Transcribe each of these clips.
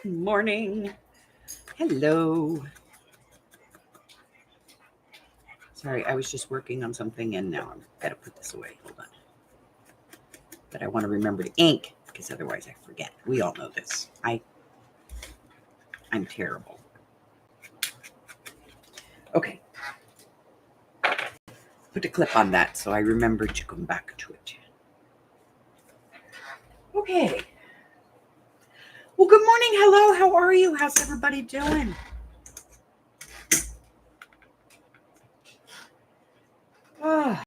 Morning. Hello. Sorry, I was just working on something and now I've got to put this away. Hold on. But I want to remember to ink because otherwise I forget. We all know this. I'm terrible. Okay. Put a clip on that so I remember to come back to it. Okay. Well, good morning. Hello. How are you? How's everybody doing? Oh.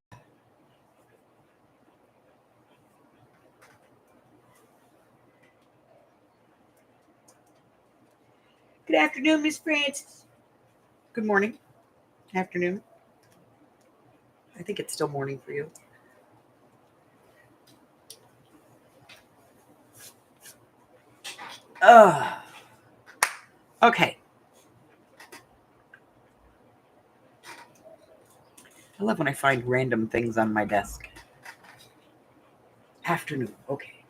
Good afternoon, Miss Francis. Good morning. Afternoon. I think it's still morning for you. Okay. I love when I find random things on my desk. Afternoon. Okay.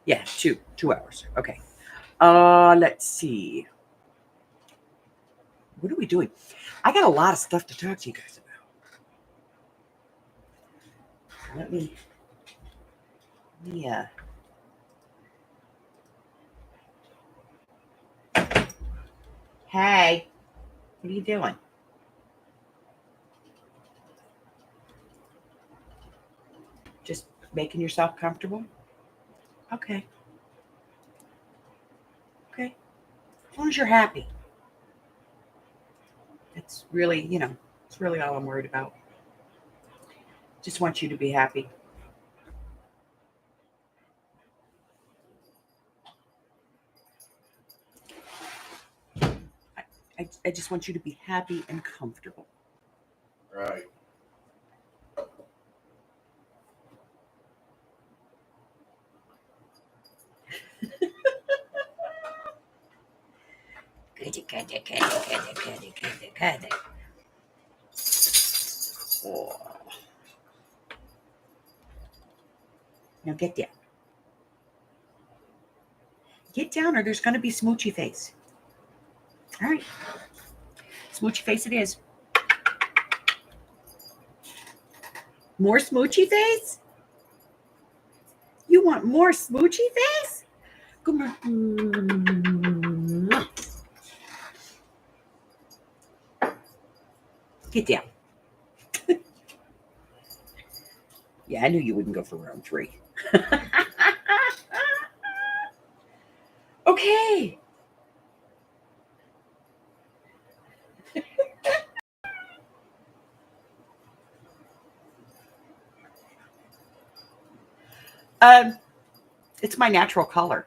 Yeah, 2 hours. Okay. Let's see. What are we doing? I got a lot of stuff to talk to you guys about. Let me Hey, what are you doing? Just making yourself comfortable? Okay. Okay. As long as you're happy. It's really, it's really all I'm worried about. Just want you to be happy. I just want you to be happy and comfortable. Right. Good. Oh. Now get down. Get down or there's going to be smoochy face. All right. Smoochy face it is. More smoochy face? You want more smoochy face? Come on. Get down. Yeah, I knew you wouldn't go for round 3. Okay. It's my natural color.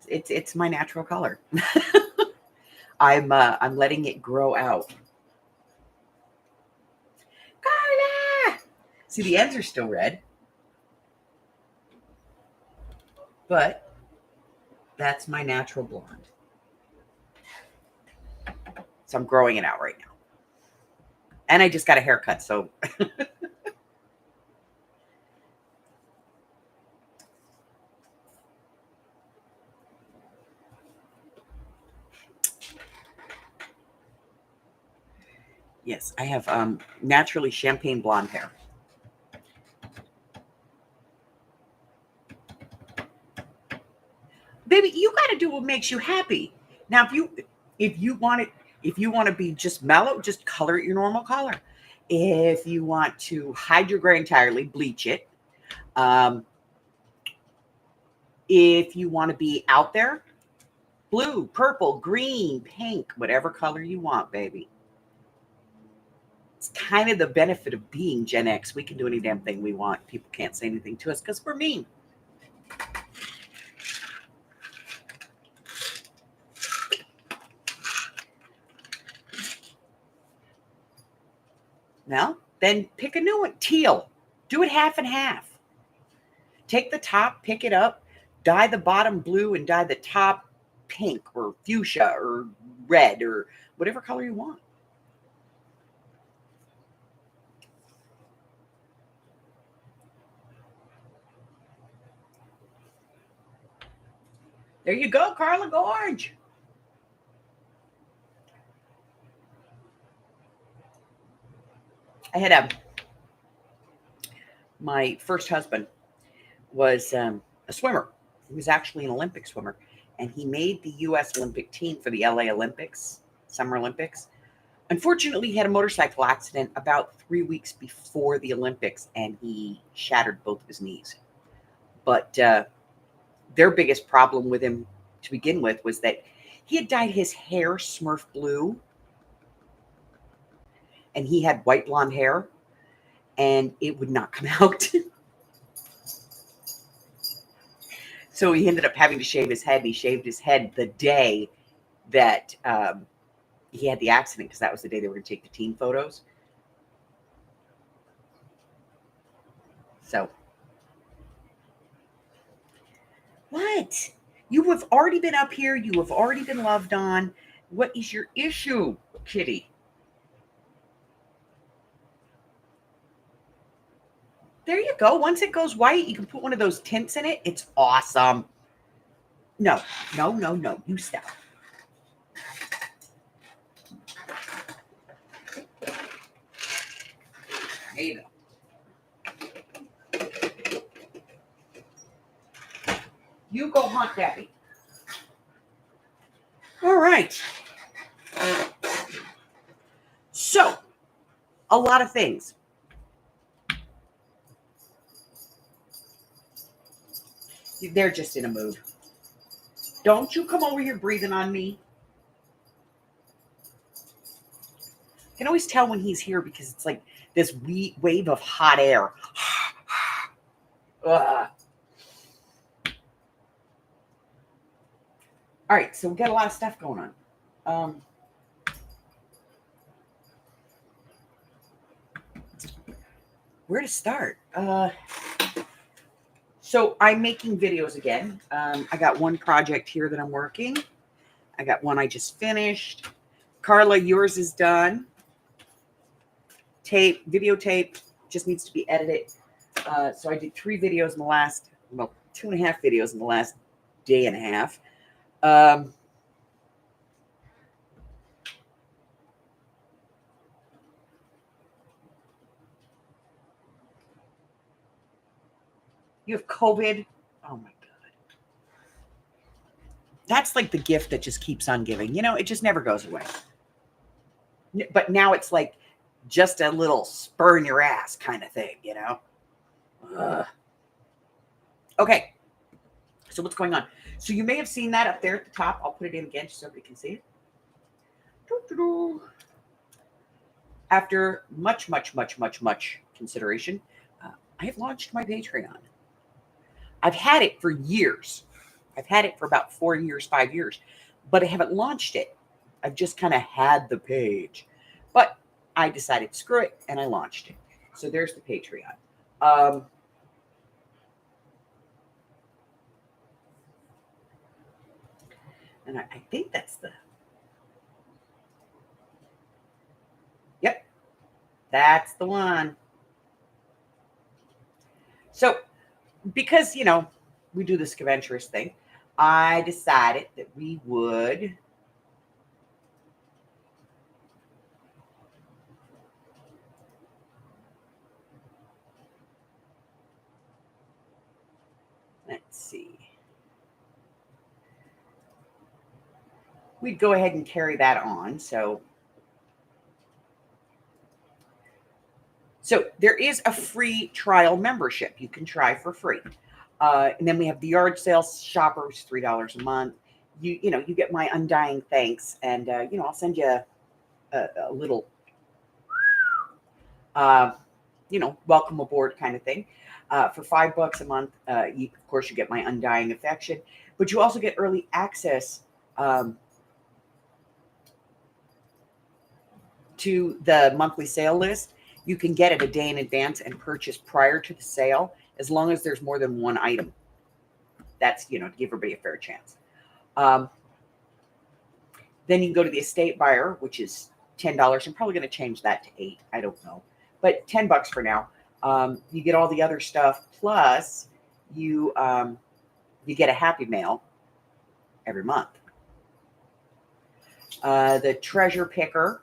It's my natural color. I'm letting it grow out. Carla! See, the ends are still red. But that's my natural blonde. So I'm growing it out right now. And I just got a haircut, so yes, I have naturally champagne blonde hair. Baby, you got to do what makes you happy. Now, if you want to be just mellow, just color it your normal color. If you want to hide your gray entirely, bleach it. If you want to be out there, blue, purple, green, pink, whatever color you want, baby. It's kind of the benefit of being Gen X. We can do any damn thing we want. People can't say anything to us because we're mean. Now, then pick a new one. Teal. Do it half and half. Take the top, pick it up, dye the bottom blue and dye the top pink or fuchsia or red or whatever color you want. There you go, Carla Gorge. I had my first husband was a swimmer. He was actually an Olympic swimmer, and he made the U.S. Olympic team for the LA Olympics, Summer Olympics. Unfortunately, he had a motorcycle accident about 3 weeks before the Olympics, and he shattered both of his knees. But their biggest problem with him to begin with was that he had dyed his hair Smurf blue, and he had white blonde hair, and it would not come out. So he ended up having to shave his head, and he shaved his head the day that he had the accident, because that was the day they were going to take the team photos. So, what? You have already been up here. You have already been loved on. What is your issue, kitty? There you go. Once it goes white, you can put one of those tints in it. It's awesome. No, no, no, no. You stop. There you go. You go hunt Debbie. All right. So, a lot of things. They're just in a mood. Don't you come over here breathing on me. I can always tell when he's here because it's like this wave of hot air. Ugh. All right, so we got a lot of stuff going on. Where to start? So I'm making videos again. I got one project here that I'm working. I got one I just finished. Carla, yours is done. Videotape just needs to be edited. So I did 3 videos in the last, 2.5 videos in the last day and a half. You have COVID. Oh my God. That's like the gift that just keeps on giving. It just never goes away. But now it's like just a little spur in your ass kind of thing, Ugh. Okay. So what's going on? So you may have seen that up there at the top. I'll put it in again so everybody can see it. After much consideration, I have launched my Patreon. I've had it for years. I've had it for about 4 years, 5 years, but I haven't launched it. I've just kind of had the page. But I decided, screw it, and I launched it. So there's the Patreon. And I think that's yep, that's the one. So because, we do the scaventurous thing, I decided that we would let's see. We'd go ahead and carry that on. So there is a free trial membership you can try for free. And then we have the yard sale shoppers, $3 a month. You get my undying thanks, and I'll send you a little welcome aboard kind of thing. For $5 a month, of course, you get my undying affection, but you also get early access to the monthly sale list. You can get it a day in advance and purchase prior to the sale, as long as there's more than one item. That's, to give everybody a fair chance. Then you can go to the estate buyer, which is $10. I'm probably going to change that to $8. I don't know, but $10 for now. You get all the other stuff, plus you get a Happy Mail, every month. The treasure picker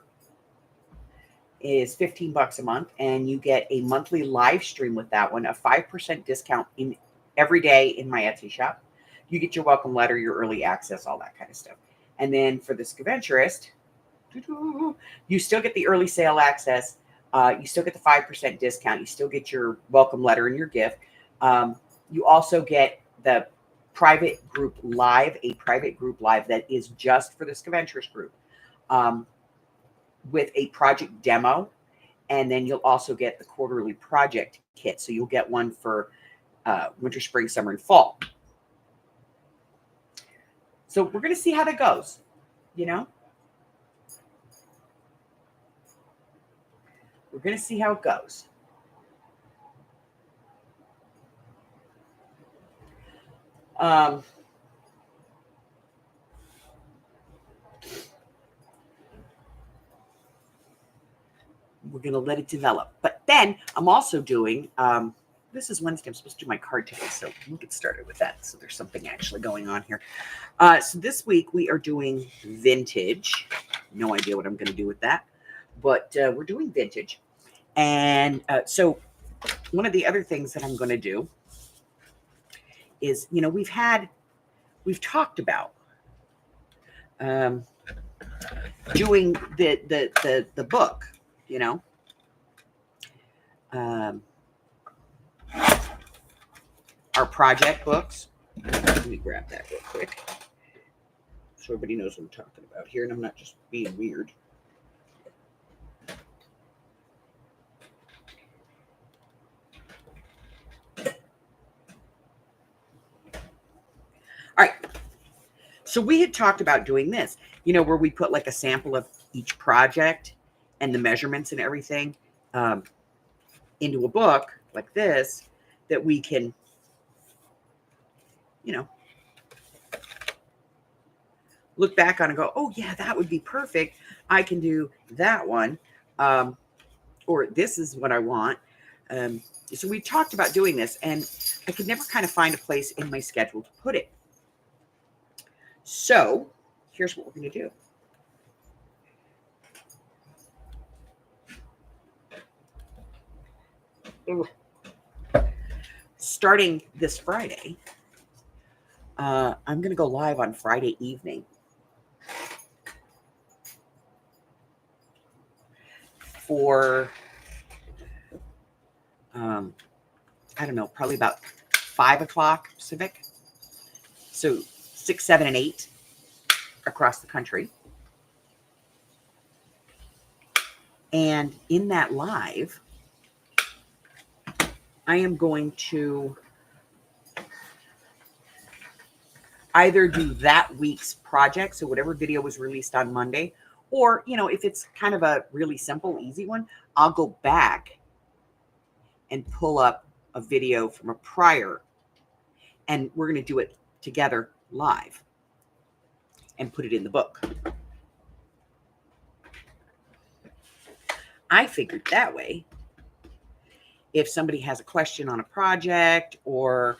is $15 a month, and you get a monthly live stream with that one, a 5% discount in every day in my Etsy shop. You get your welcome letter, your early access, all that kind of stuff. And then for the Scaventurist, you still get the early sale access. You still get the 5% discount. You still get your welcome letter and your gift. You also get the private group live, a private group live that is just for the Scaventurist group, with a project demo. And then you'll also get the quarterly project kit. So you'll get one for winter, spring, summer, and fall. So we're going to see how that goes, you know? We're going to see how it goes. We're going to let it develop. But then I'm also doing, this is Wednesday. I'm supposed to do my card today. So we'll get started with that. So there's something actually going on here. So this week we are doing vintage. No idea what I'm going to do with that. But we're doing vintage. And so one of the other things that I'm going to do is, you know, we've talked about doing the book, you know, our project books. Let me grab that real quick so everybody knows what I'm talking about here, and I'm not just being weird. All right. So we had talked about doing this, you know, where we put like a sample of each project and the measurements and everything into a book like this that we can, you know, look back on and go, oh, yeah, that would be perfect. I can do that one. Or this is what I want. So we talked about doing this, and I could never kind of find a place in my schedule to put it. So here's what we're going to do. Starting this Friday, I'm going to go live on Friday evening for, I don't know, probably about 5 o'clock Pacific. So 6, 7, and 8 across the country. And in that live, I am going to either do that week's project, so whatever video was released on Monday, or, you know, if it's kind of a really simple, easy one, I'll go back and pull up a video from a prior, and we're going to do it together live and put it in the book. I figured that way, if somebody has a question on a project or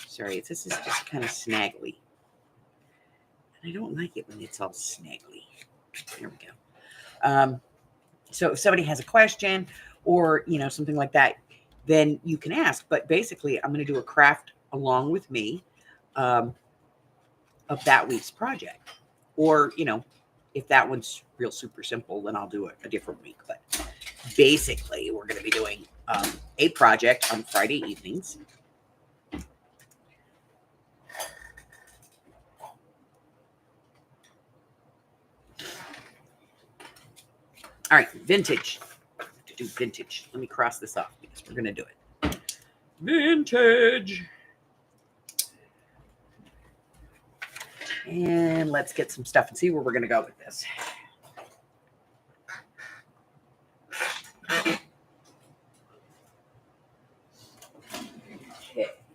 sorry, this is just kind of snaggly. And I don't like it when it's all snaggly. There we go. So if somebody has a question or, you know, something like that, then you can ask. But basically, I'm going to do a craft along with me of that week's project. Or, you know, if that one's real super simple, then I'll do it a different week. But basically, we're going to be doing a project on Friday evenings. All right, vintage. To do vintage. Let me cross this off because we're going to do it. Vintage. And let's get some stuff and see where we're going to go with this.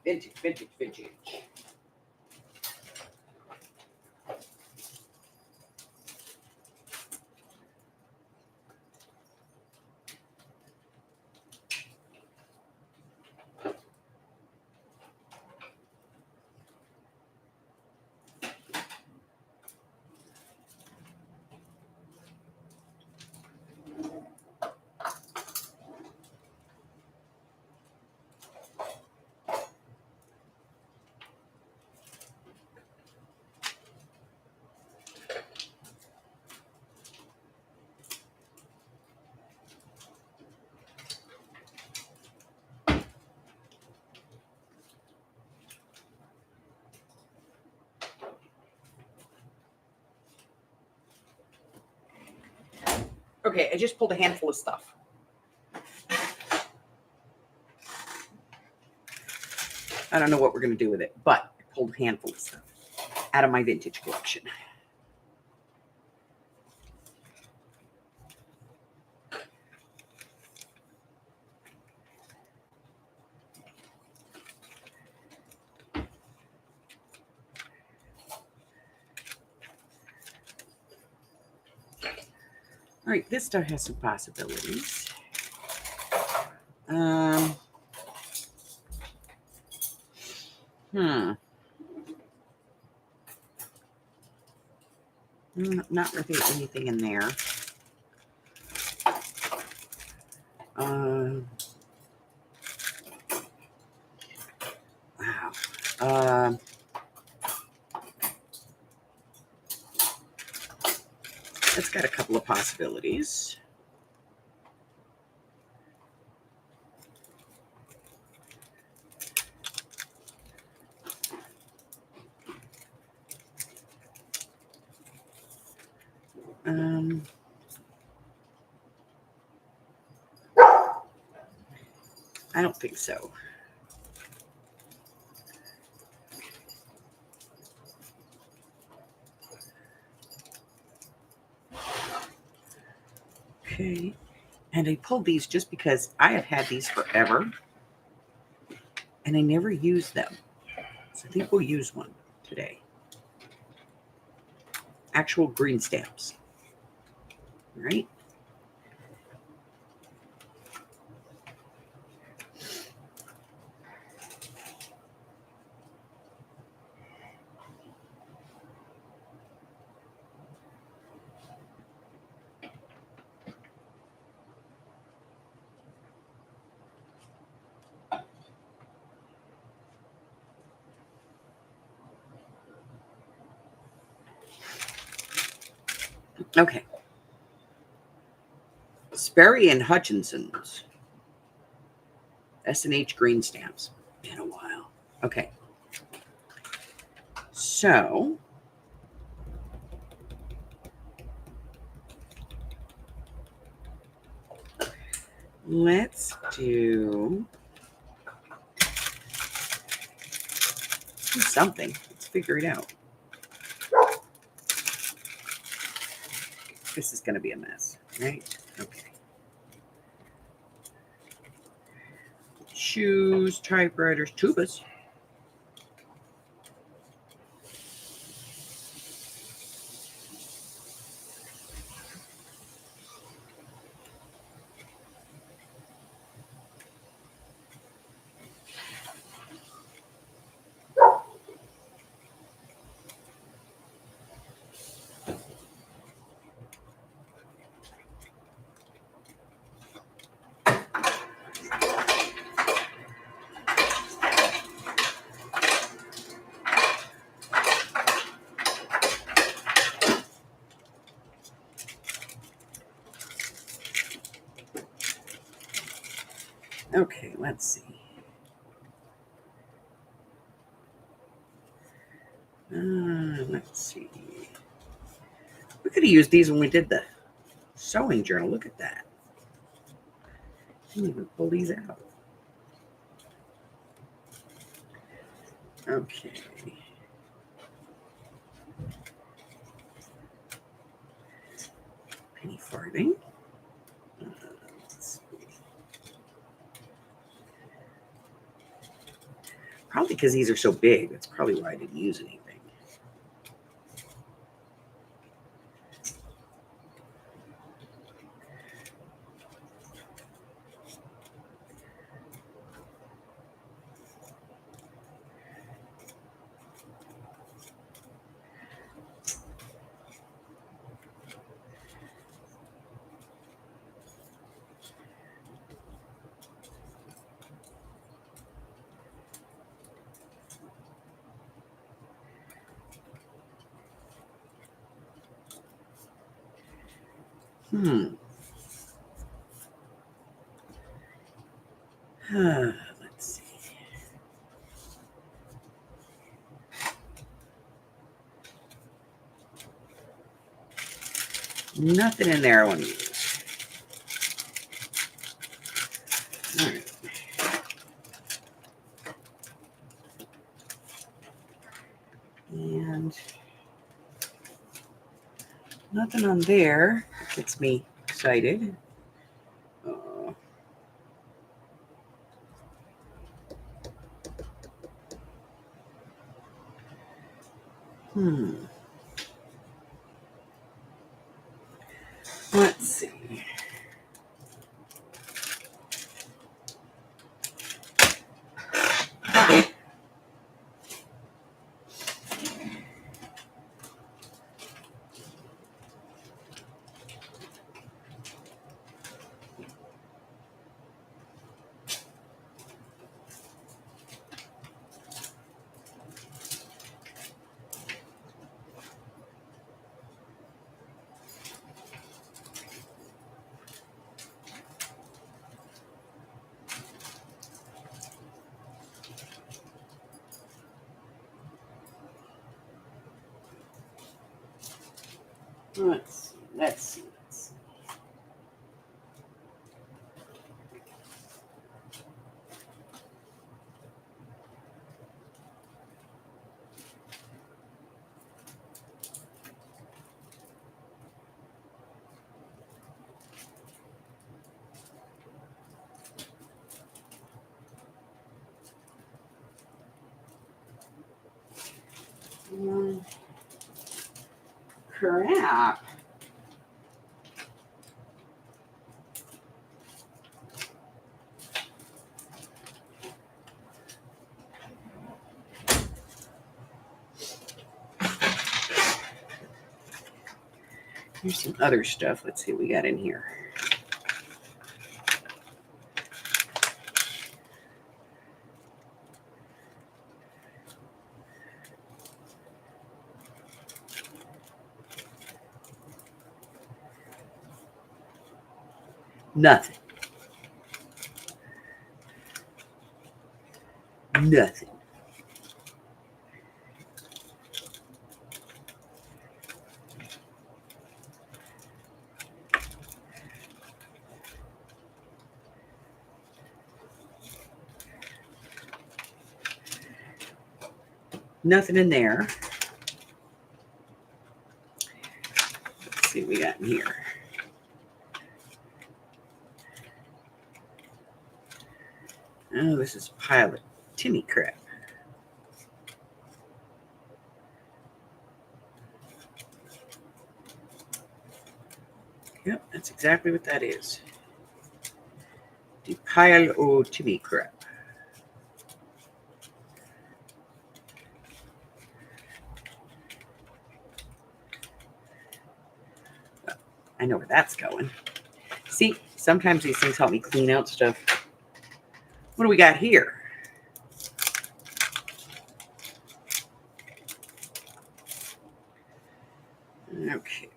Okay, vintage. Okay, I just pulled a handful of stuff. I don't know what we're going to do with it, but I pulled a handful of stuff out of my vintage collection. All right, this stuff has some possibilities. Not really anything in there. Wow. It's got a couple of possibilities. I don't think so. Okay. And I pulled these just because I have had these forever and I never used them. So I think we'll use one today. Actual green stamps. All right. Okay. Sperry and Hutchinson's S&H green stamps. Been a while. Okay. So let's do something. Let's figure it out. This is going to be a mess, right? Okay. Shoes, typewriters, tubas. Okay, let's see. Let's see. We could have used these when we did the sewing journal. Look at that. I didn't even pull these out. Okay. Penny farthing. Probably because these are so big. That's probably why I didn't use anything. Let's see. Nothing in there I want to use. Nothing on there gets me excited. Let's see. Let's see. Crap. Here's some other stuff. Let's see what we got in here. Nothing. Nothing. Nothing in there. Let's see what we got in here. Oh, this is a pile of Timmy crap. Yep, that's exactly what that is. The pile of Timmy crap. I know where that's going. See, sometimes these things help me clean out stuff. What do we got here? Okay.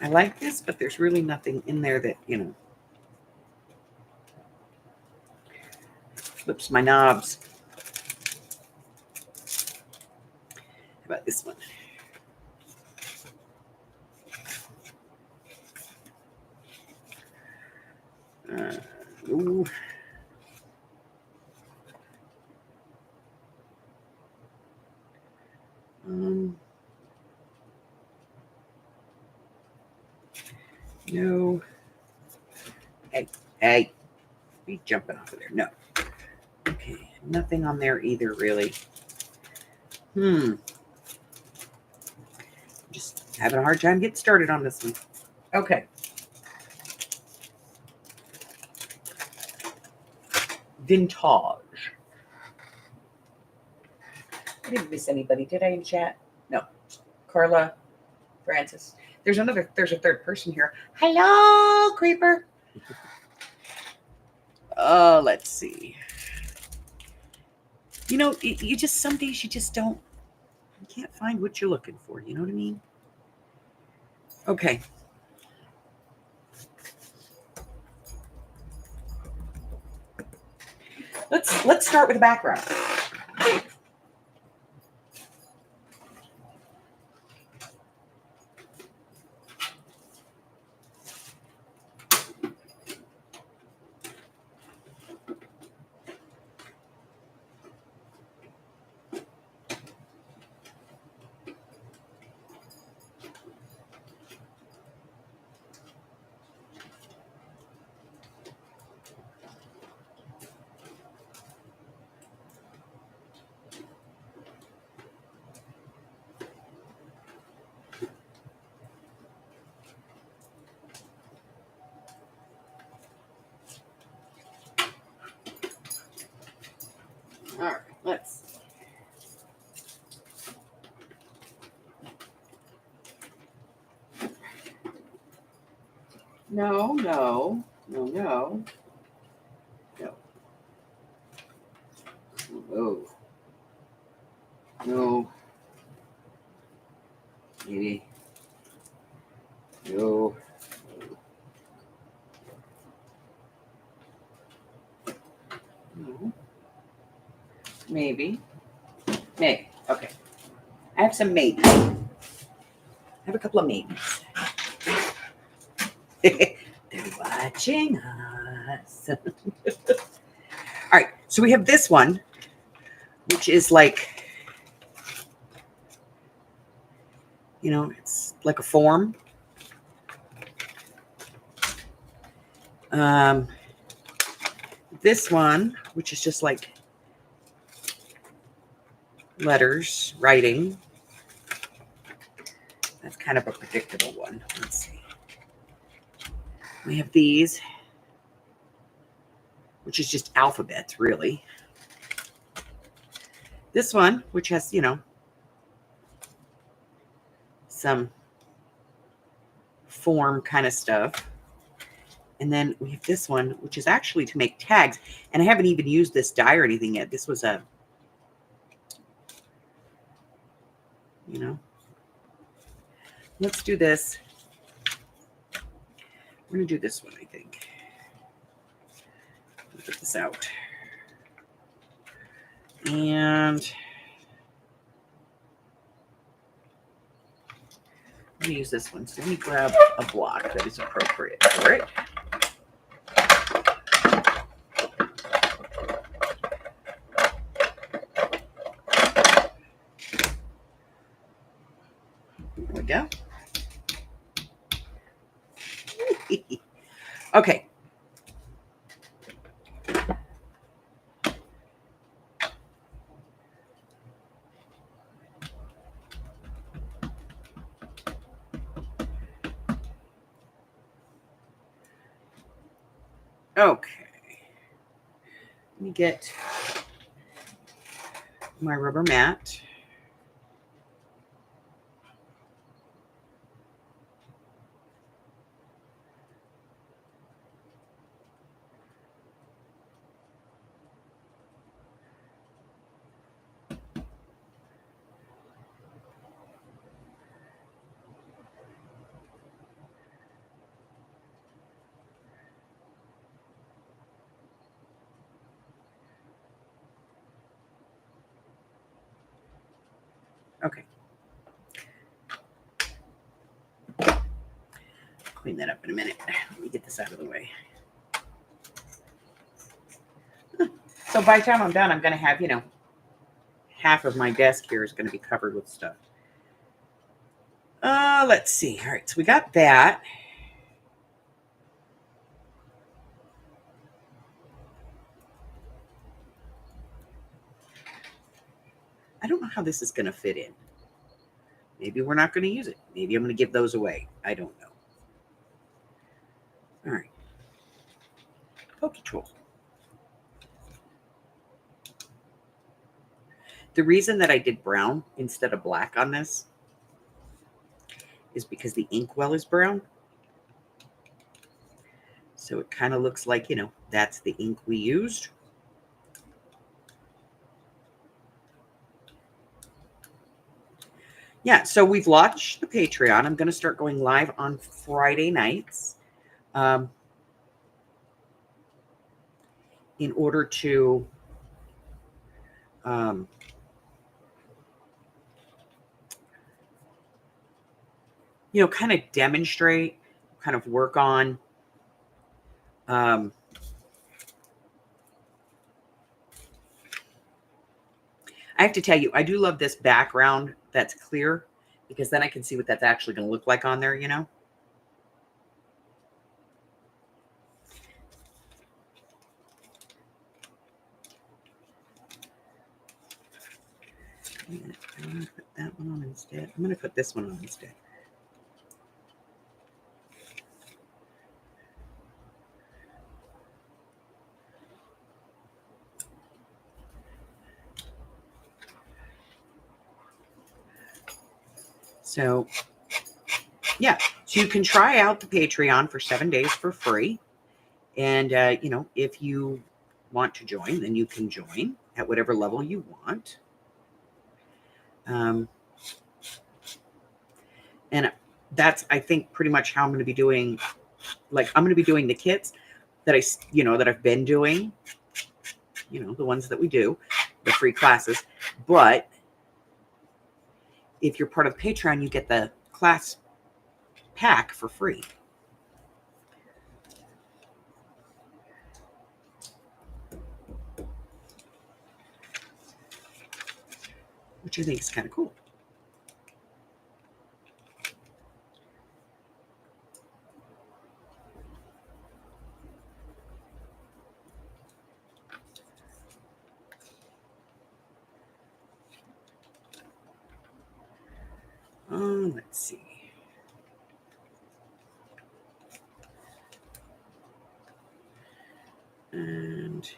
I like this, but there's really nothing in there that, flips my knobs. How about this one? Ooh. No. Hey, be jumping off of there. No. Okay, nothing on there either, really. Just having a hard time getting started on this one. Okay. Vintage. I didn't miss anybody, did I, in chat? No. Carla, Francis. There's a third person here. Hello, Creeper. Let's see. You just, some days you just you can't find what you're looking for. You know what I mean? Okay. Let's start with the background. Let's. No, no, no, no, no, no, no, maybe, no, no, maybe, maybe. Okay, I have some maybes. I have a couple of maybes. They're watching us. All right, so we have this one, which is like, you know, it's like a form. This one, which is just like letters, writing. That's kind of a predictable one. Let's see. We have these, which is just alphabets, really. This one, which has, you know, some form kind of stuff. And then we have this one, which is actually to make tags. And I haven't even used this die or anything yet. This was a, you know, let's do this. We're going to do this one, I think. Put this out. And I'm going to use this one. So let me grab a block that is appropriate for it. There we go. Okay. Okay. Let me get my rubber mat. Okay. Clean that up in a minute. Let me get this out of the way. So by the time I'm done, I'm going to have, you know, half of my desk here is going to be covered with stuff. Let's see. All right, so we got that. I don't know how this is going to fit in. Maybe we're not going to use it. Maybe I'm going to give those away. I don't know. All right. Pokey tool. The reason that I did brown instead of black on this is because the inkwell is brown. So it kind of looks like, you know, that's the ink we used. Yeah, so we've launched the Patreon. I'm going to start going live on Friday nights in order to you know, kind of demonstrate, kind of work on I have to tell you, I do love this background that's clear because then I can see what that's actually going to look like on there, you know? I'm going to put that one on instead. I'm going to put this one on instead. So, yeah. So you can try out the Patreon for 7 days for free. And, if you want to join, then you can join at whatever level you want. And that's, I think, pretty much how I'm going to be doing. Like, I'm going to be doing the kits that that I've been doing, the ones that we do, the free classes. But if you're part of Patreon, you get the class pack for free. Which I think is kind of cool. Let's see. And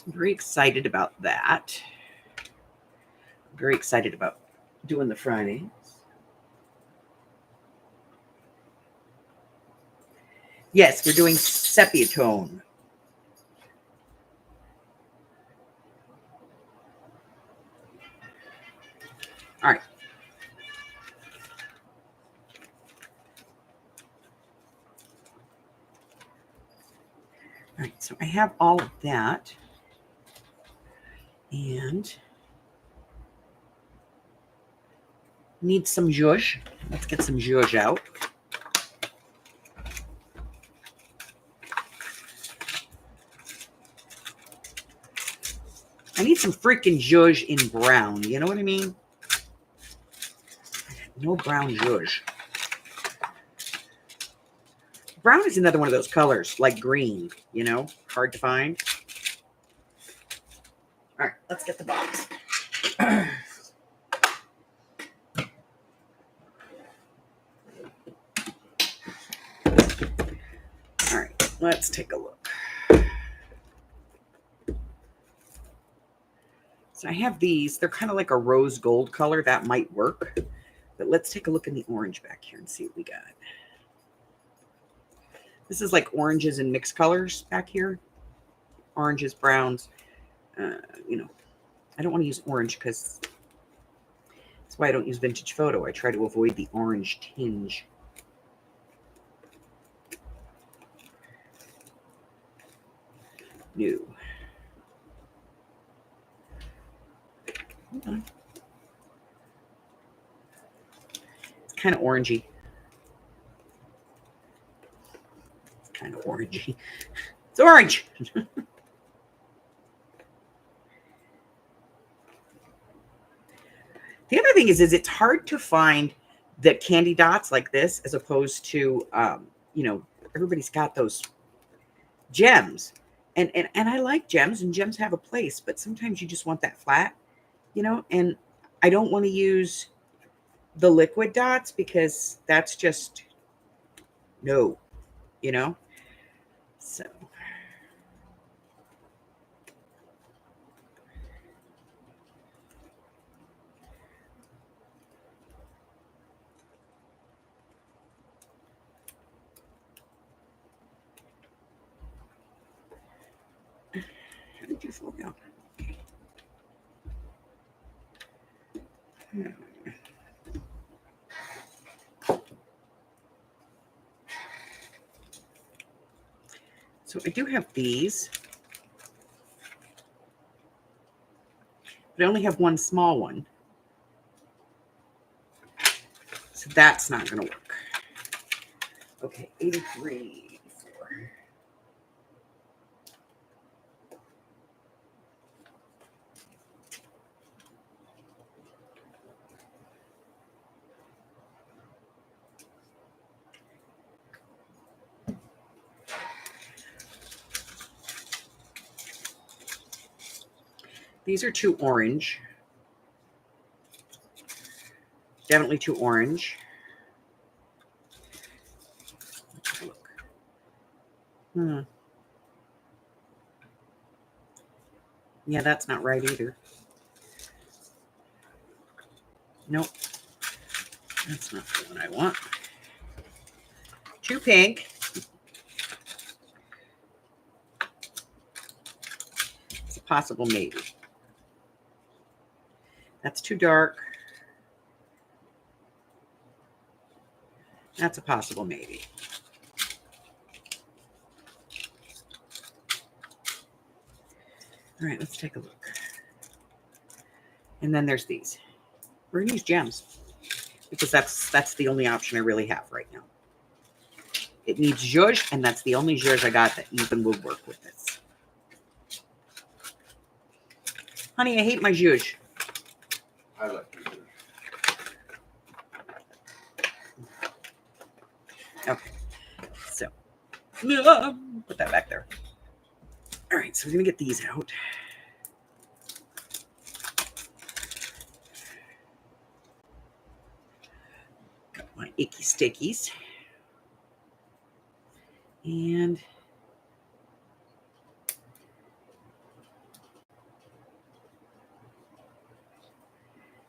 I'm very excited about that. I'm very excited about doing the Fridays. Yes, we're doing sepia tone. All right. All right, so I have all of that. And need some zhuzh. Let's get some zhuzh out. I need some freaking zhuzh in brown. You know what I mean? No brown zhuzh. Brown is another one of those colors, like green, hard to find. All right, let's get the box. All right, let's take a look. So I have these. They're kind of like a rose gold color. That might work. But let's take a look in the orange back here and see what we got. This is like oranges and mixed colors back here. Oranges, browns. I don't want to use orange because that's why I don't use vintage photo. I try to avoid the orange tinge. No. Hold on. It's kind of orangey. Kind of orangey. It's orange. The other thing is it's hard to find the candy dots like this as opposed to, everybody's got those gems. And I like gems, and gems have a place, but sometimes you just want that flat, and I don't want to use the liquid dots because that's just no, so. How did you fall down? So I do have these, but I only have one small one. So that's not going to work. Okay, 83, 84. These are too orange. Definitely too orange. Let's look. Yeah, that's not right either. Nope. That's not the one I want. Too pink. It's a possible maybe. That's too dark. That's a possible maybe. All right, let's take a look. And then there's these. We're gonna use gems because that's the only option I really have right now. It needs zhuzh, and that's the only zhuzh I got that even will work with this. Honey, I hate my zhuzh. I like your zhuzh. Okay, so put that back there. All right, so we're gonna get these out. Got my icky stickies. And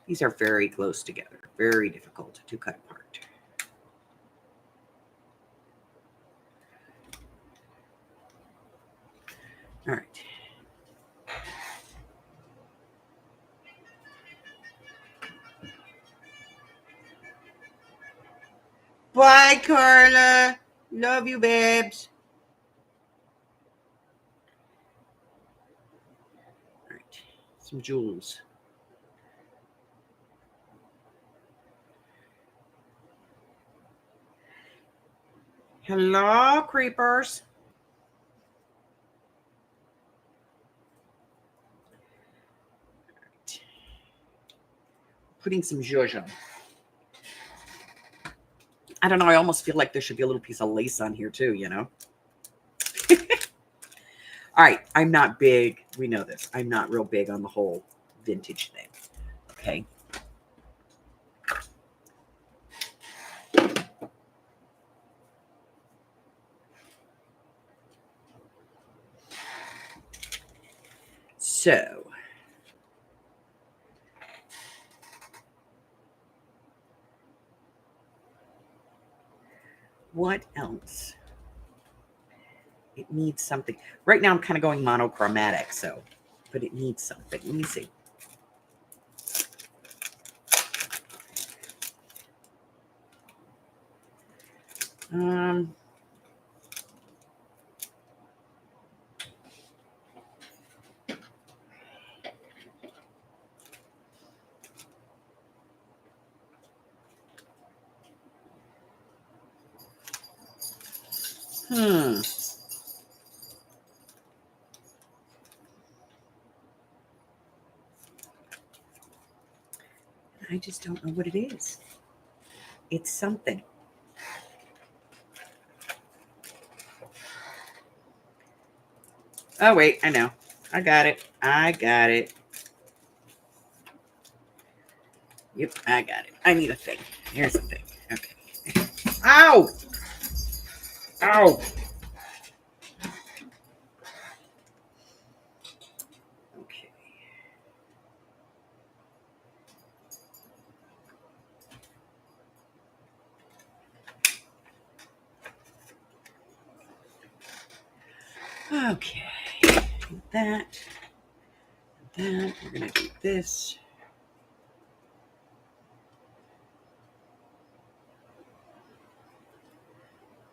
these are very close together, very difficult to cut apart. All right. Bye, Carla. Love you, babes. All right. Some jewels. Hello, creepers. Right. Putting some zhuzh on. I don't know. I almost feel like there should be a little piece of lace on here too, you know? All right. I'm not big. We know this. I'm not real big on the whole vintage thing. Okay. So, what else? It needs something. Right now, I'm kind of going monochromatic, so, but it needs something. Let me see. Um, hmm. I just don't know what it is. It's something. Oh, wait, I know. I got it. I got it. Yep, I got it. I need a thing. Here's a thing. Okay. Ow! Ow! Okay. Okay. That. That. We're going to do this.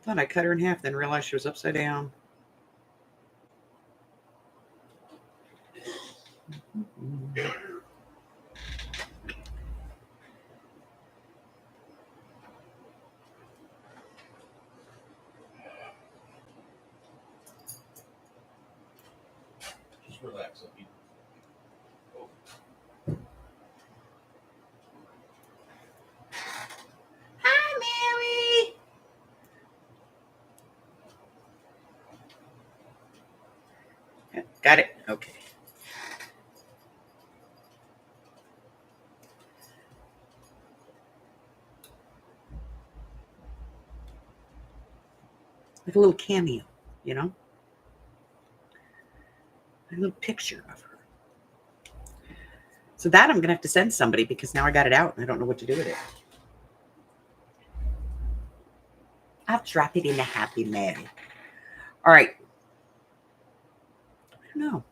Thought I cut her in half, then realized she was upside down. Just relax. Let me. Oh. Hi, Mary. Got it. Okay. Like a little cameo, you know? A little picture of her. So that I'm going to have to send somebody because now I got it out and I don't know what to do with it. I'll drop it in a Happy Mary. All right. I don't know.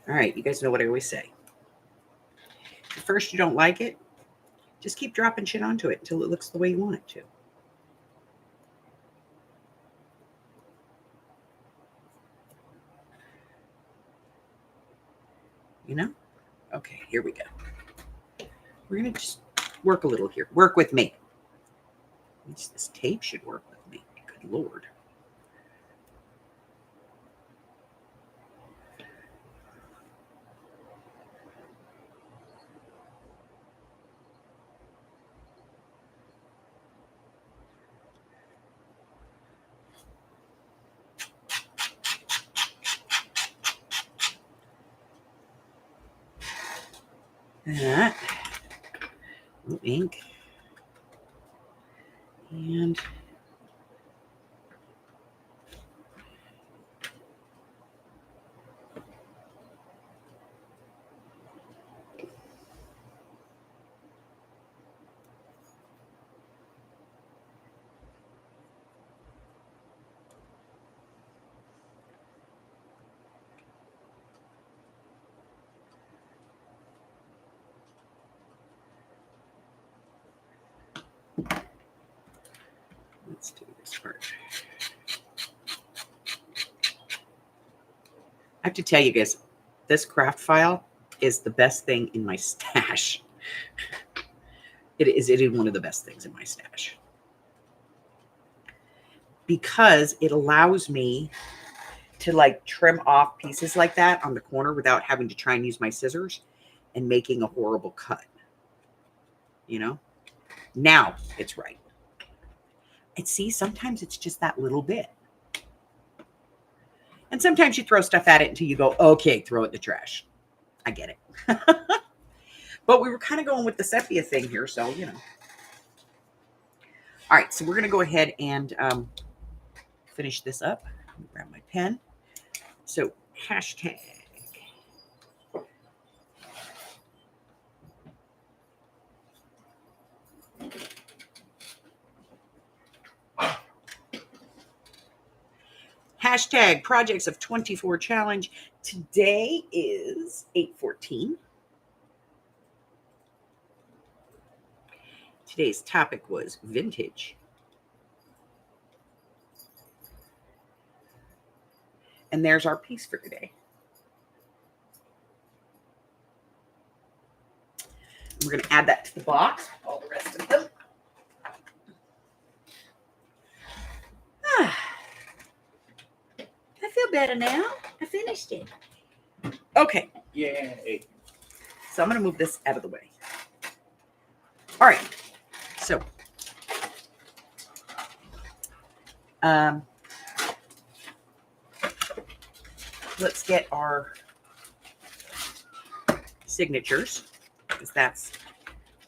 All right. You guys know what I always say. At first, you don't like it. Just keep dropping shit onto it until it looks the way you want it to. You know? Okay, here we go. We're going to just work a little here. Work with me. At least this tape should work with me. Good Lord. That. Oh, ink. And let's do this part. I have to tell you guys, this craft file is the best thing in my stash. It is one of the best things in my stash. Because it allows me to like trim off pieces like that on the corner without having to try and use my scissors and making a horrible cut. You know? Now it's right. And see, sometimes it's just that little bit. And sometimes you throw stuff at it until you go, okay, throw it in the trash. I get it. But we were kind of going with the sepia thing here, so, you know. All right, so we're going to go ahead and finish this up. Grab my pen. So, hashtag. Hashtag projects of 24 challenge. Today is 8/14. Today's topic was vintage. And there's our piece for today. We're going to add that to the box, all the rest of them. I feel better now. I finished it. Okay. Yay. So I'm going to move this out of the way. All right. So, let's get our signatures, because that's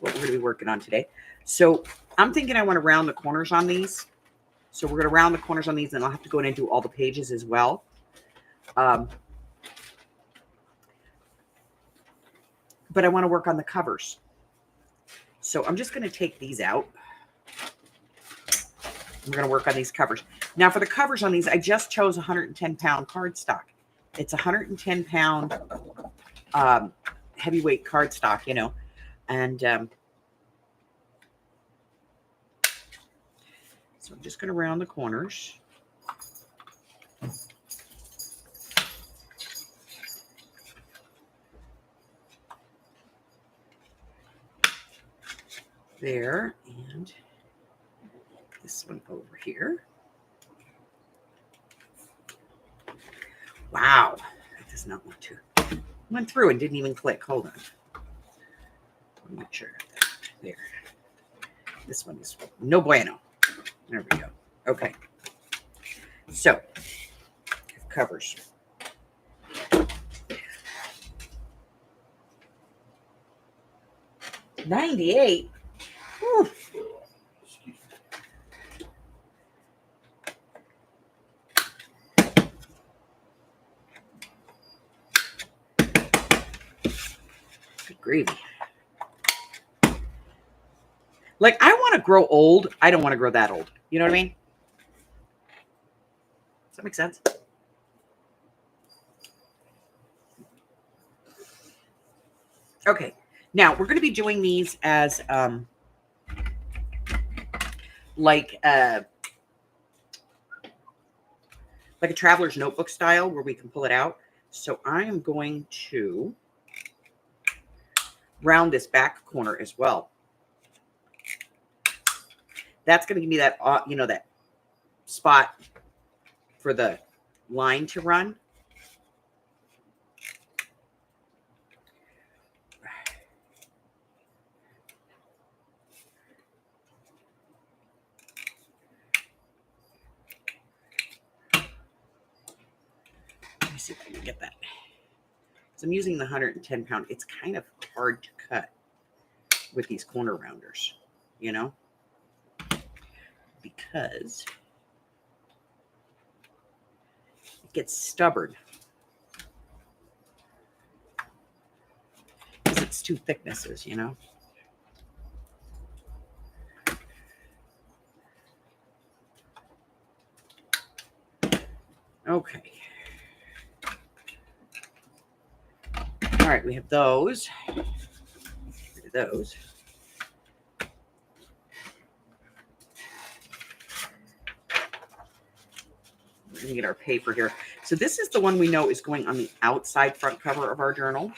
what we're going to be working on today. So I'm thinking I want to round the corners on these. So we're going to round the corners on these, and I'll have to go in and do all the pages as well. But I want to work on the covers. So I'm just going to take these out. We're going to work on these covers. Now for the covers on these, I just chose 110-pound cardstock. It's 110-pound heavyweight cardstock, you know. And so I'm just going to round the corners. there, and this one over here. Wow, that does not want to. Went through and didn't even click. Hold on. Let me make sure I got that. There. This one is no bueno. There we go. Okay. So, covers. $98. Whew. Excuse me. Good gravy. Like, I want to grow old. I don't want to grow that old. You know what I mean? Does that make sense? Okay. Now, we're going to be doing these as like a traveler's notebook style where we can pull it out. So I am going to round this back corner as well. That's going to give me that, that spot for the line to run. Let me see if I can get that. So I'm using the 110 pound. It's kind of hard to cut with these corner rounders, you know, because it gets stubborn. Because it's two thicknesses, you know. Okay. All right, we have those. Get rid of those. We're going to get our paper here. So this is the one we know is going on the outside front cover of our journal.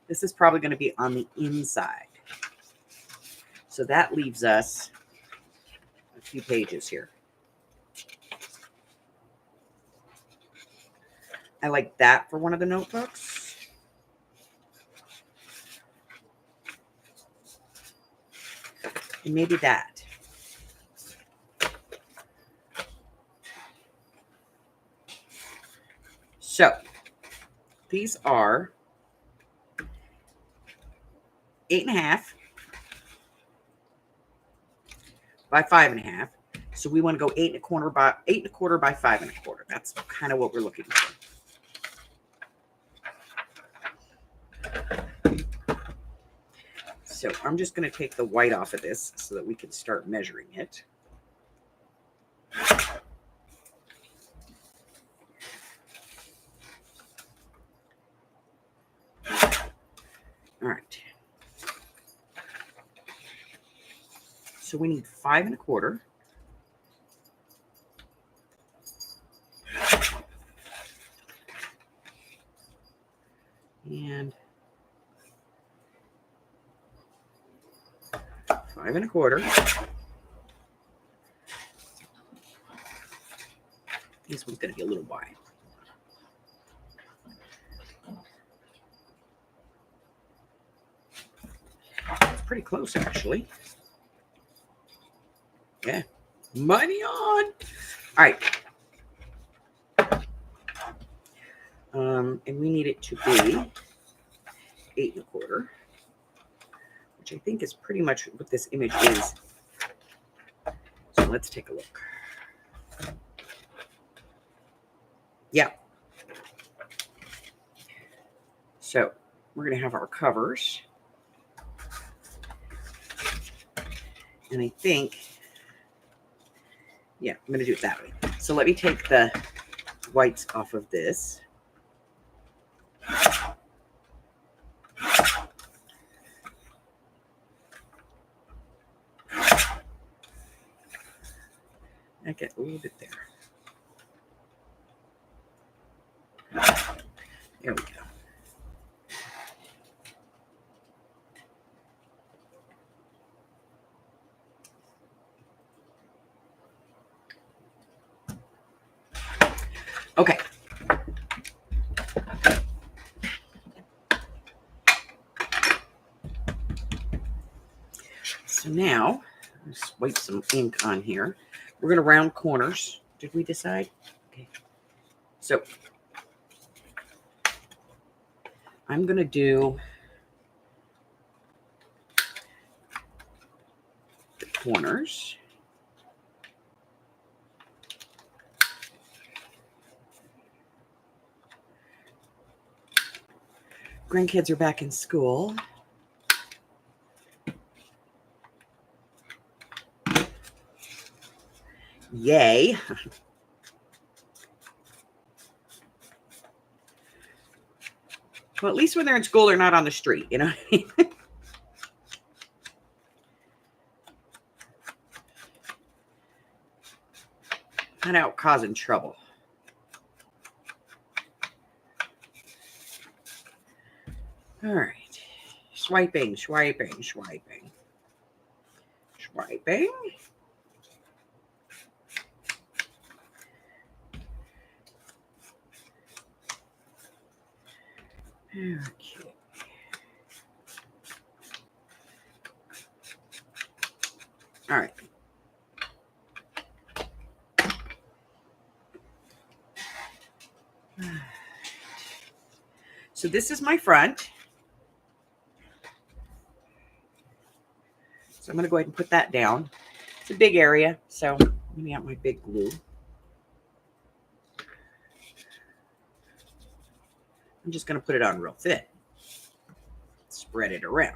This is probably going to be on the inside. So that leaves us a few pages here. I like that for one of the notebooks. And maybe that. So these are 8.5 by 5.5. So we want to go 8.25 by 8.25 by 5.25. That's kind of what we're looking for. So I'm just going to take the white off of this so that we can start measuring it. All right. So we need 5.25. And 5.25. This one's going to be a little wide. It's pretty close, actually. Yeah. Money on. All right. And we need it to be 8.25, which I think is pretty much what this image is. So let's take a look. Yeah. So we're going to have our covers. And I think, yeah, I'm going to do it that way. So let me take the whites off of this. I get a little bit there. There we go. So now, let's wipe some ink on here. We're going to round corners. Did we decide? Okay. So I'm going to do the corners. Grandkids are back in school. Yay. Well, at least when they're in school, they're not on the street, you know what I mean? Not out causing trouble. All right. Swiping, swiping, swiping. Swiping. Okay. All right. So this is my front. So I'm going to go ahead and put that down. It's a big area, so let me out my big glue. I'm just going to put it on real thin. Spread it around.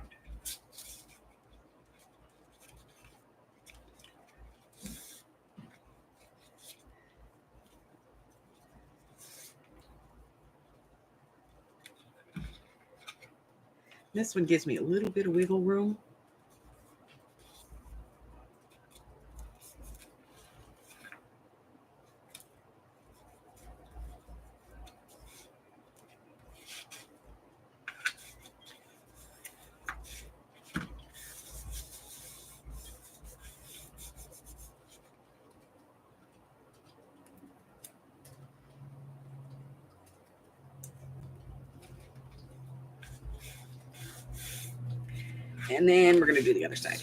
This one gives me a little bit of wiggle room. And then we're going to do the other side.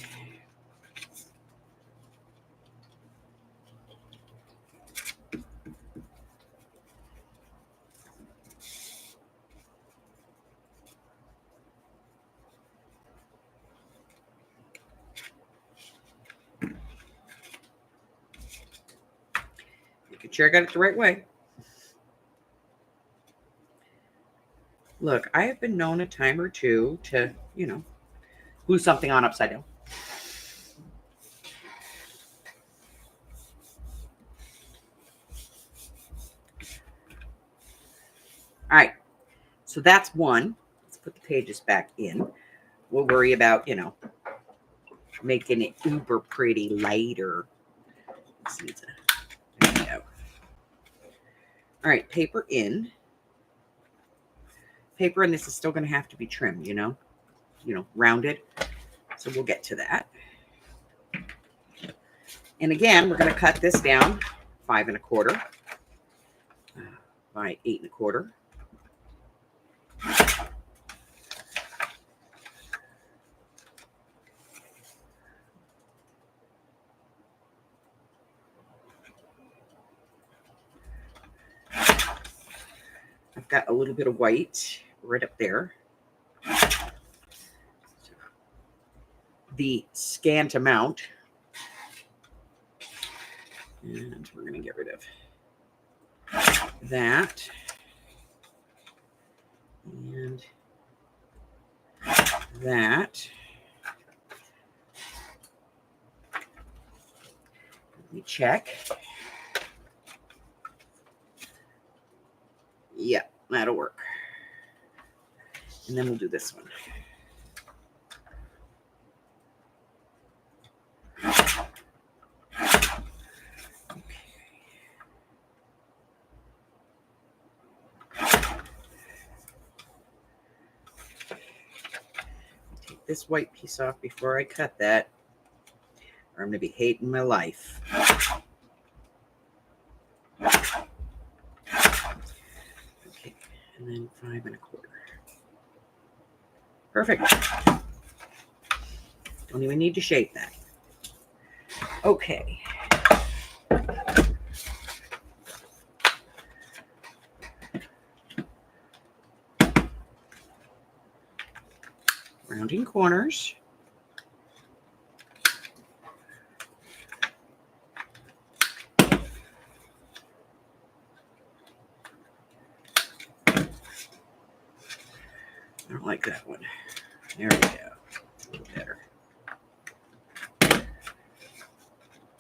Making sure I got it the right way. Look, I have been known a time or two to, glue something on upside down. All right, so that's one. Let's put the pages back in. We'll worry about, making it uber pretty later. There we go. All right, paper in. Paper in this is still going to have to be trimmed, rounded. So we'll get to that. And again, we're going to cut this down 5 1/4 by 8 1/4. I've got a little bit of white right up there. The scant amount. And we're going to get rid of that. And that. Let me check. Yeah, that'll work. And then we'll do this one. Take this white piece off before I cut that, or I'm going to be hating my life. Okay, and then 5 1/4. Perfect. Don't even need to shape that. Okay. Rounding corners. I don't like that one. There we go. A little better.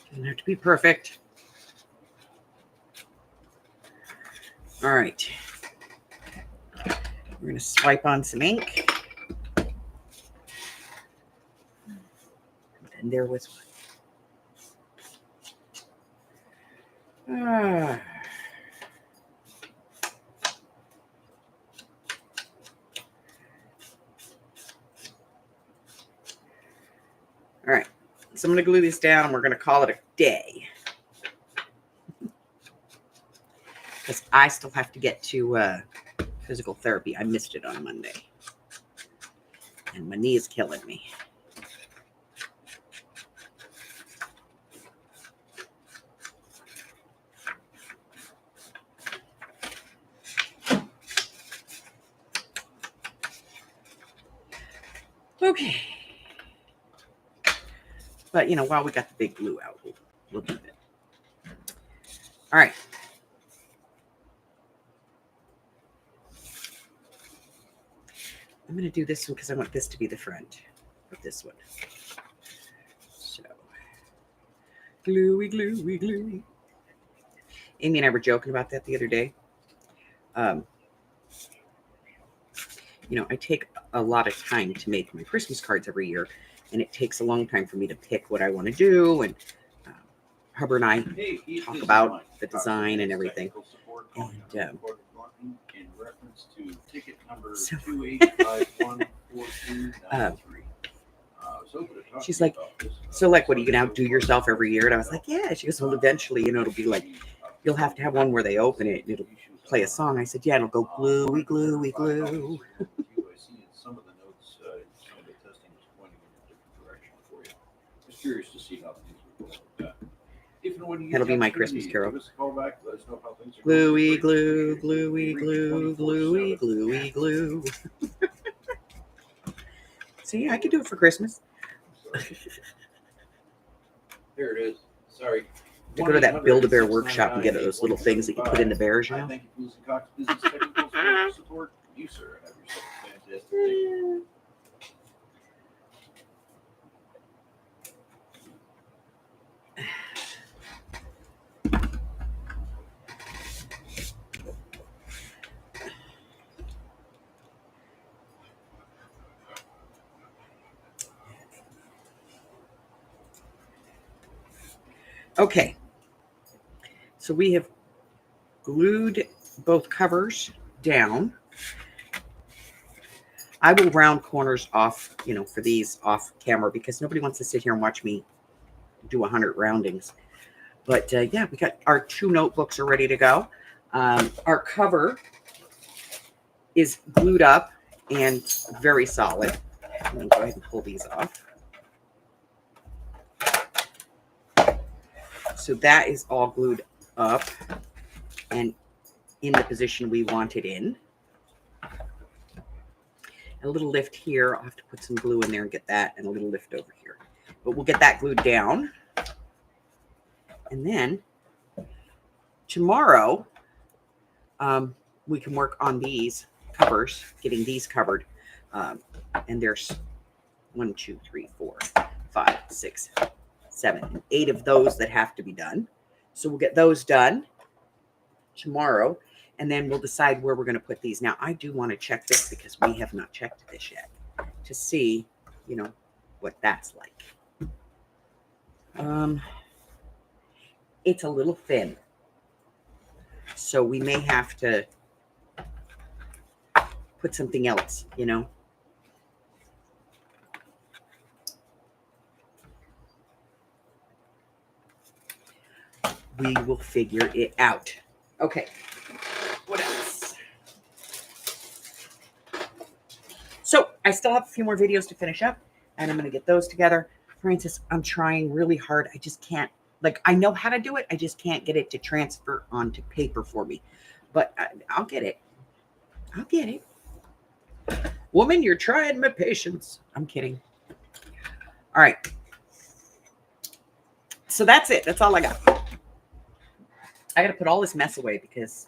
Doesn't have to be perfect. All right. We're going to swipe on some ink. And there was one. All right. So I'm going to glue this down and we're going to call it a day. Because I still have to get to physical therapy. I missed it on Monday. And my knee is killing me. Okay. But, you know, while we got the big glue out, we'll do it. All right. I'm going to do this one because I want this to be the front of this one. So, gluey, gluey, gluey. Amy and I were joking about that the other day. You know, I take a lot of time to make my Christmas cards every year, and it takes a long time for me to pick what I want to do. And Hubbard and I talk about the design and everything. And in reference to ticket number 28514293. She's like, so like, what are you going to outdo yourself every year? And I was like, yeah. She goes, well, eventually, you know, it'll be like, you'll have to have one where they open it and it'll play a song. I said, yeah, it'll go gluey, gluey, glue. Some of the notes, some of the testing was pointing in a different direction for you. Just curious to see how things were going with that. If and when you That'll be my Christmas carol. Give us a call back. Let us know how things are Gluey, going. glue, gluey, glue, gluey, gluey, glue. See, I could do it for Christmas. There it is. Sorry. To go to that Build-A-Bear workshop and get those little things that you put in the bears, you know? Thank you, Lewis and Cox Business Technical Support. You, sir, have yourself a fantastic day. Okay. So we have glued both covers down. I will round corners off, you know, for these off camera because nobody wants to sit here and watch me do 100 roundings. But yeah, we got our 2 notebooks are ready to go. Our cover is glued up and very solid. I'm going to go ahead and pull these off. So that is all glued up and in the position we want it in. A little lift here. I'll have to put some glue in there and get that, and a little lift over here. But we'll get that glued down. And then tomorrow, we can work on these covers, getting these covered. And there's 1, 2, 3, 4, 5, 6, 7, 8 of those that have to be done. So we'll get those done tomorrow, and then we'll decide where we're going to put these. Now, I do want to check this because we have not checked this yet to see, you know, what that's like. It's a little thin, so we may have to put something else, you know. We will figure it out. Okay. What else? So I still have a few more videos to finish up. and I'm going to get those together. Francis, I'm trying really hard. I just can't, like, I know how to do it. I just can't get it to transfer onto paper for me. But I'll get it. I'll get it. Woman, you're trying my patience. I'm kidding. All right. So that's it. That's all I got. I got to put all this mess away because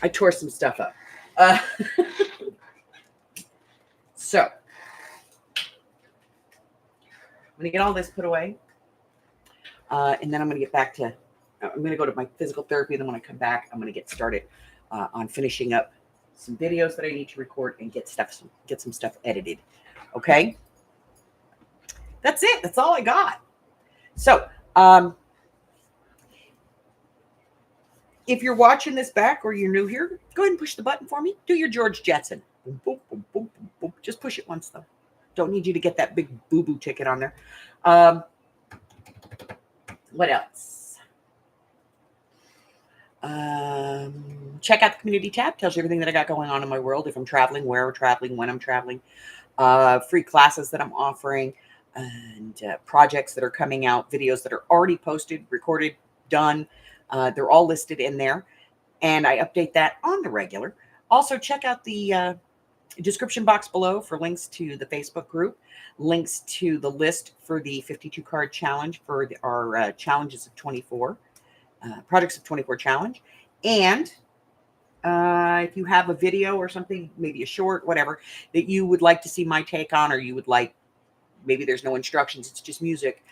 I tore some stuff up. So I'm going to get all this put away. And then I'm going to get back to, I'm going to go to my physical therapy. And then when I come back, I'm going to get started on finishing up some videos that I need to record and get some stuff edited. Okay. That's it. That's all I got. So, if you're watching this back or you're new here, go ahead and push the button for me. Do your George Jetson. Boom, boom, boom, boom, boom, boom. Just push it once, though. Don't need you to get that big boo-boo ticket on there. What else? Check out the community tab. Tells you everything that I got going on in my world. If I'm traveling, where I'm traveling, when I'm traveling. Free classes that I'm offering. And projects that are coming out. Videos that are already posted, recorded, done. They're all listed in there. And I update that on the regular. Also, check out the description box below for links to the Facebook group, links to the list for the 52 card challenge for our challenges of 24, projects of 24 challenge. And if you have a video or something, maybe a short, whatever, that you would like to see my take on, or you would like, maybe there's no instructions, it's just music.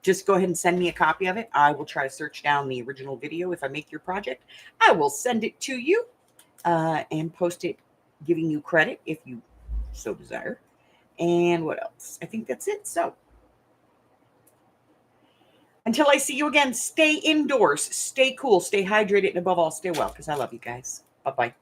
Just go ahead and send me a copy of it. I will try to search down the original video. If I make your project, I will send it to you and post it, giving you credit if you so desire. And what else? I think that's it. So until I see you again, stay indoors, stay cool, stay hydrated, and above all, stay well, because I love you guys. Bye-bye.